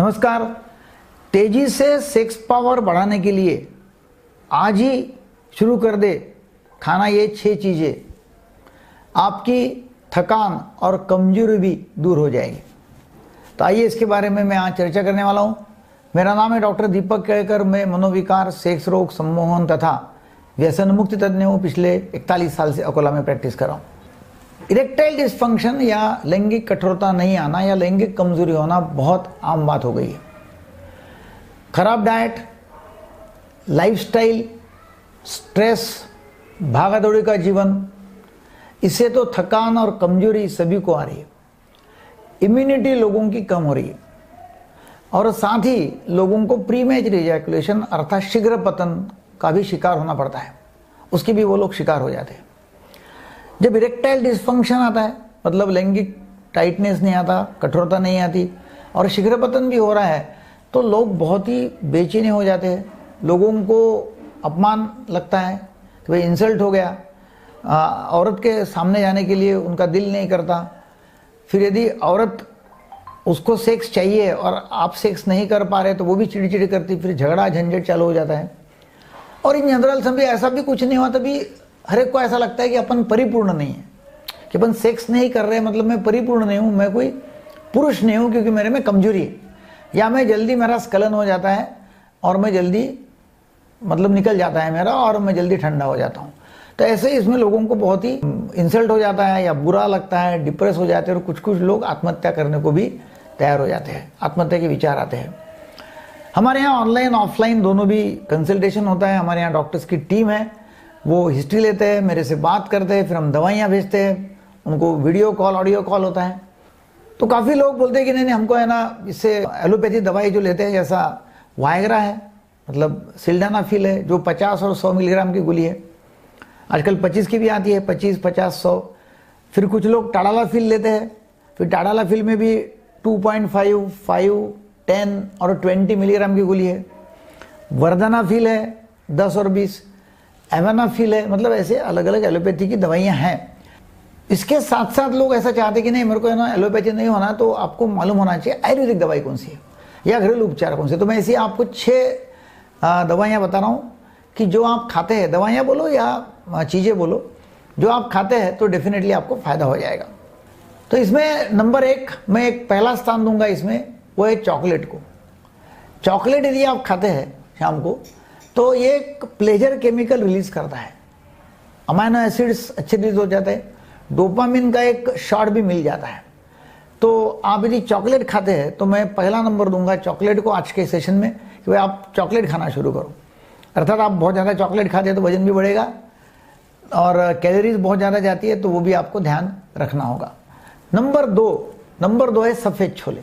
नमस्कार। तेजी से सेक्स पावर बढ़ाने के लिए आज ही शुरू कर दे खाना ये 6 चीज़ें, आपकी थकान और कमजोरी भी दूर हो जाएगी। तो आइए इसके बारे में मैं आज चर्चा करने वाला हूँ। मेरा नाम है डॉक्टर दीपक केळकर। मैं मनोविकार, सेक्स रोग, सम्मोहन तथा व्यसन मुक्ति तज्ञ हूँ। पिछले 41 साल से अकोला में प्रैक्टिस कर रहा हूँ। इरेक्टाइल डिस्फंक्शन या लैंगिक कठोरता नहीं आना या लैंगिक कमजोरी होना बहुत आम बात हो गई है। खराब डाइट, लाइफस्टाइल, स्ट्रेस, भागादौड़ी का जीवन, इससे तो थकान और कमजोरी सभी को आ रही है। इम्यूनिटी लोगों की कम हो रही है और साथ ही लोगों को प्रीमेच्योर इजैकुलेशन अर्थात शीघ्र पतन का भी शिकार होना पड़ता है। उसके भी वो लोग शिकार हो जाते हैं। जब इरेक्टाइल डिस्फंक्शन आता है, मतलब लैंगिक टाइटनेस नहीं आता, कठोरता नहीं आती और शीघ्र पतन भी हो रहा है, तो लोग बहुत ही बेचैनी हो जाते हैं। लोगों को अपमान लगता है कि भाई इंसल्ट हो गया। औरत के सामने जाने के लिए उनका दिल नहीं करता। फिर यदि औरत उसको सेक्स चाहिए और आप सेक्स नहीं कर पा रहे तो वो भी चिड़चिड़ करती, फिर झगड़ा झंझट चालू हो जाता है। और इन जनरल समझे ऐसा भी कुछ नहीं हुआ, तभी हर एक को ऐसा लगता है कि अपन परिपूर्ण नहीं है, कि अपन सेक्स नहीं कर रहे मतलब मैं परिपूर्ण नहीं हूँ, मैं कोई पुरुष नहीं हूँ क्योंकि मेरे में कमजोरी है, या मैं जल्दी मेरा स्खलन हो जाता है और मैं जल्दी मतलब निकल जाता है मेरा और मैं जल्दी ठंडा हो जाता हूँ। तो ऐसे इसमें लोगों को बहुत ही इंसल्ट हो जाता है या बुरा लगता है, डिप्रेस हो जाते हैं और कुछ लोग आत्महत्या करने को भी तैयार हो जाते हैं, आत्महत्या के विचार आते हैं। हमारे यहाँ ऑनलाइन ऑफलाइन दोनों भी कंसल्टेशन होता है। हमारे यहाँ डॉक्टर्स की टीम है, वो हिस्ट्री लेते हैं, मेरे से बात करते हैं, फिर हम दवाइयाँ भेजते हैं, उनको वीडियो कॉल ऑडियो कॉल होता है। तो काफ़ी लोग बोलते हैं कि नहीं हमको है ना, इससे एलोपैथी दवाई जो लेते हैं जैसा वायग्रा है, मतलब सिल्डेनाफिल है जो 50 और 100 मिलीग्राम की गोली है, आजकल 25 की भी आती है, 25, 50, 100। फिर कुछ लोग टाडालाफिल लेते हैं। फिर टाडालाफिल में भी 2.5, 5, 10 और 20 मिलीग्राम की गोली है। वर्धनाफिल है 10 और 20, एवानाफिल है, मतलब ऐसे अलग अलग एलोपैथी की दवाइयाँ हैं। इसके साथ साथ लोग ऐसा चाहते कि नहीं मेरे को है ना एलोपैथी नहीं होना, तो आपको मालूम होना चाहिए आयुर्वेदिक दवाई कौन सी है या घरेलू उपचार कौन से। तो मैं ऐसी आपको 6 दवाइयाँ बता रहा हूँ कि जो आप खाते हैं, दवाइयाँ बोलो या चीज़ें बोलो, जो आप खाते हैं तो डेफिनेटली आपको फ़ायदा हो जाएगा। तो इसमें नंबर 1 मैं एक पहला स्थान दूंगा इसमें, वो है चॉकलेट को। चॉकलेट यदि आप खाते हैं शाम को तो ये एक प्लेजर केमिकल रिलीज करता है, अमाइनो एसिड्स अच्छे रिलीज हो जाते हैं, डोपामिन का एक शॉट भी मिल जाता है। तो आप यदि चॉकलेट खाते हैं तो मैं पहला नंबर दूंगा चॉकलेट को आज के सेशन में, कि भाई आप चॉकलेट खाना शुरू करो। अर्थात आप बहुत ज़्यादा चॉकलेट खाते हैं तो वजन भी बढ़ेगा और कैलोरीज बहुत ज़्यादा जाती है, तो वो भी आपको ध्यान रखना होगा। नंबर दो है सफ़ेद छोले।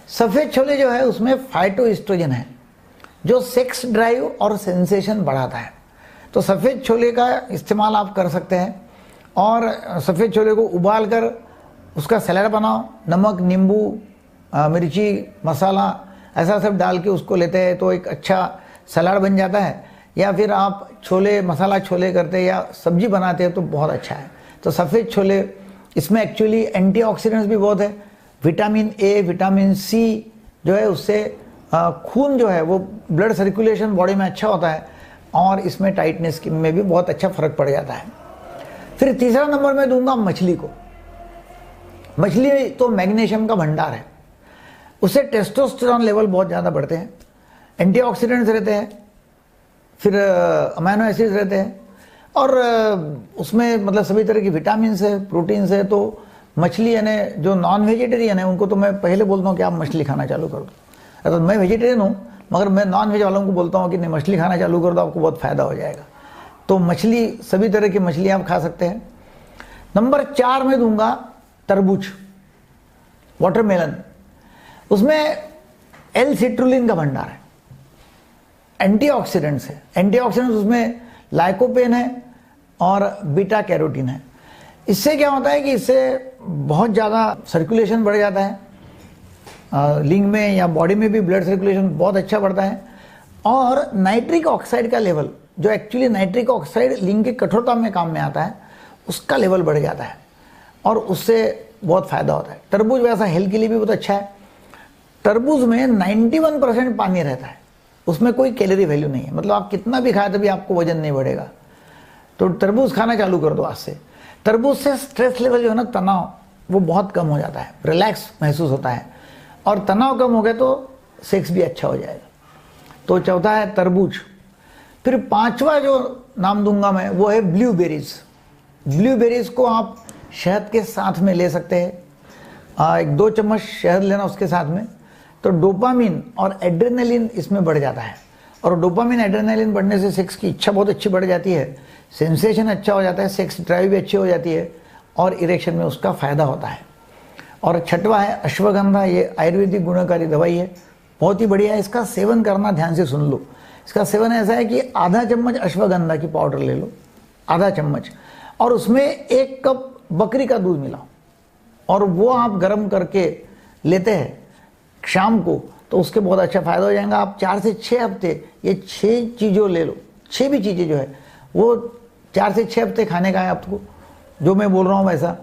सफ़ेद छोले जो है उसमें फाइटोएस्ट्रोजन है जो सेक्स ड्राइव और सेंसेशन बढ़ाता है। तो सफ़ेद छोले का इस्तेमाल आप कर सकते हैं और सफ़ेद छोले को उबाल कर उसका सलाद बनाओ, नमक, नींबू, मिर्ची, मसाला ऐसा सब डाल के उसको लेते हैं तो एक अच्छा सलाद बन जाता है। या फिर आप छोले मसाला छोले करते हैं या सब्जी बनाते हैं तो बहुत अच्छा है। तो सफ़ेद छोले, इसमें एक्चुअली एंटीऑक्सीडेंट्स भी बहुत है, विटामिन ए, विटामिन सी जो है उससे खून जो है वो ब्लड सर्कुलेशन बॉडी में अच्छा होता है और इसमें टाइटनेस में भी बहुत अच्छा फर्क पड़ जाता है। फिर तीसरा नंबर मैं दूंगा मछली को। मछली तो मैग्नीशियम का भंडार है, उससे टेस्टोस्टेरोन लेवल बहुत ज़्यादा बढ़ते हैं, एंटीऑक्सीडेंट्स रहते हैं, फिर अमाइनो एसिड्स रहते हैं और उसमें मतलब सभी तरह की विटामिन है, प्रोटीन्स है। तो मछली यानी जो नॉन वेजिटेरियन है उनको तो मैं पहले बोलता हूँ कि आप मछली खाना चालू कर दो। अगर मैं वेजिटेरियन हूँ मगर मैं नॉन वेज वालों को बोलता हूँ कि नहीं मछली खाना चालू कर दो, आपको बहुत फ़ायदा हो जाएगा। तो मछली, सभी तरह की मछली आप खा सकते हैं। नंबर 4 में दूंगा तरबूज, वाटरमेलन। उसमें एल सिट्रुलिन का भंडार है, एंटीऑक्सीडेंट्स है। एंटीऑक्सीडेंट्स उसमें लाइकोपेन है और बीटा कैरोटीन है। इससे क्या होता है कि इससे बहुत ज़्यादा सर्कुलेशन बढ़ जाता है, लिंग में या बॉडी में भी ब्लड सर्कुलेशन बहुत अच्छा बढ़ता है। और नाइट्रिक ऑक्साइड का लेवल, जो एक्चुअली नाइट्रिक ऑक्साइड लिंग की कठोरता में काम में आता है, उसका लेवल बढ़ जाता है और उससे बहुत फ़ायदा होता है। तरबूज वैसा हेल्थ के लिए भी बहुत अच्छा है। तरबूज में 91% पानी रहता है, उसमें कोई कैलोरी वैल्यू नहीं है, मतलब आप कितना भी खाए तभी आपको वजन नहीं बढ़ेगा। तो तरबूज खाना चालू कर दो आज से। तरबूज से स्ट्रेस लेवल जो है ना, तनाव, वो बहुत कम हो जाता है, रिलैक्स महसूस होता है, और तनाव कम हो गया तो सेक्स भी अच्छा हो जाएगा। तो चौथा है तरबूज। फिर पांचवा जो नाम दूंगा मैं वो है ब्लूबेरीज। ब्लूबेरीज को आप शहद के साथ में ले सकते हैं, 1-2 चम्मच शहद लेना उसके साथ में, तो डोपामिन और एड्रेनलिन इसमें बढ़ जाता है, और डोपामिन एड्रेनलिन बढ़ने से सेक्स की इच्छा बहुत अच्छी बढ़ जाती है, सेंसेशन अच्छा हो जाता है, सेक्स ड्राइव भी अच्छी हो जाती है, और इरेक्शन में उसका फायदा होता है। और छठवा है अश्वगंधा। ये आयुर्वेदिक गुणकारी दवाई है, बहुत ही बढ़िया है, इसका सेवन करना ध्यान से सुन लो। इसका सेवन ऐसा है कि आधा चम्मच अश्वगंधा की पाउडर ले लो, आधा चम्मच, और उसमें 1 कप बकरी का दूध मिलाओ, और वो आप गर्म करके लेते हैं शाम को, तो उसके बहुत अच्छा फायदा हो जाएगा। आप 4 से 6 हफ्ते ये 6 चीज़ों ले लो, 6 भी चीज़ें जो है वो 4 से 6 हफ्ते खाने का है आपको, जो मैं बोल रहा हूँ वैसा,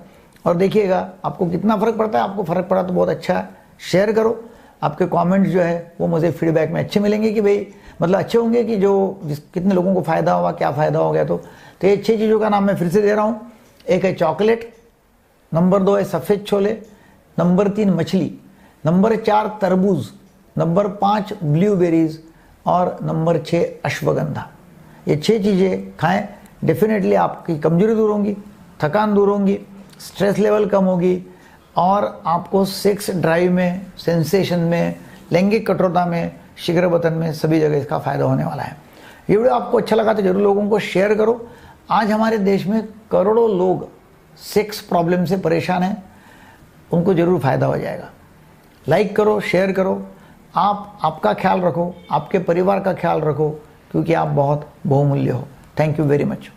और देखिएगा आपको कितना फ़र्क पड़ता है। आपको फ़र्क पड़ा तो बहुत अच्छा है, शेयर करो। आपके कमेंट्स जो है वो मुझे फीडबैक में अच्छे मिलेंगे कि भाई, मतलब अच्छे होंगे कि कितने लोगों को फ़ायदा हुआ, क्या फ़ायदा हो गया। तो ये 6 चीज़ों का नाम मैं फिर से दे रहा हूँ। 1 है चॉकलेट, नंबर 2 है सफ़ेद छोले, नंबर 3 मछली, नंबर 4 तरबूज, नंबर 5 ब्लूबेरीज, और नंबर 6 अश्वगंधा। ये 6 चीज़ें खाएं, डेफिनेटली आपकी कमजोरी दूर होंगी, थकान दूर होंगी, स्ट्रेस लेवल कम होगी, और आपको सेक्स ड्राइव में, सेंसेशन में, लैंगिक कठोरता में, शीघ्र पतन में, सभी जगह इसका फायदा होने वाला है। ये वीडियो आपको अच्छा लगा तो जरूर लोगों को शेयर करो। आज हमारे देश में करोड़ों लोग सेक्स प्रॉब्लम से परेशान हैं, उनको जरूर फायदा हो जाएगा। लाइक करो, शेयर करो। आप आपका ख्याल रखो, आपके परिवार का ख्याल रखो, क्योंकि आप बहुत बहुमूल्य हो। Thank you very much.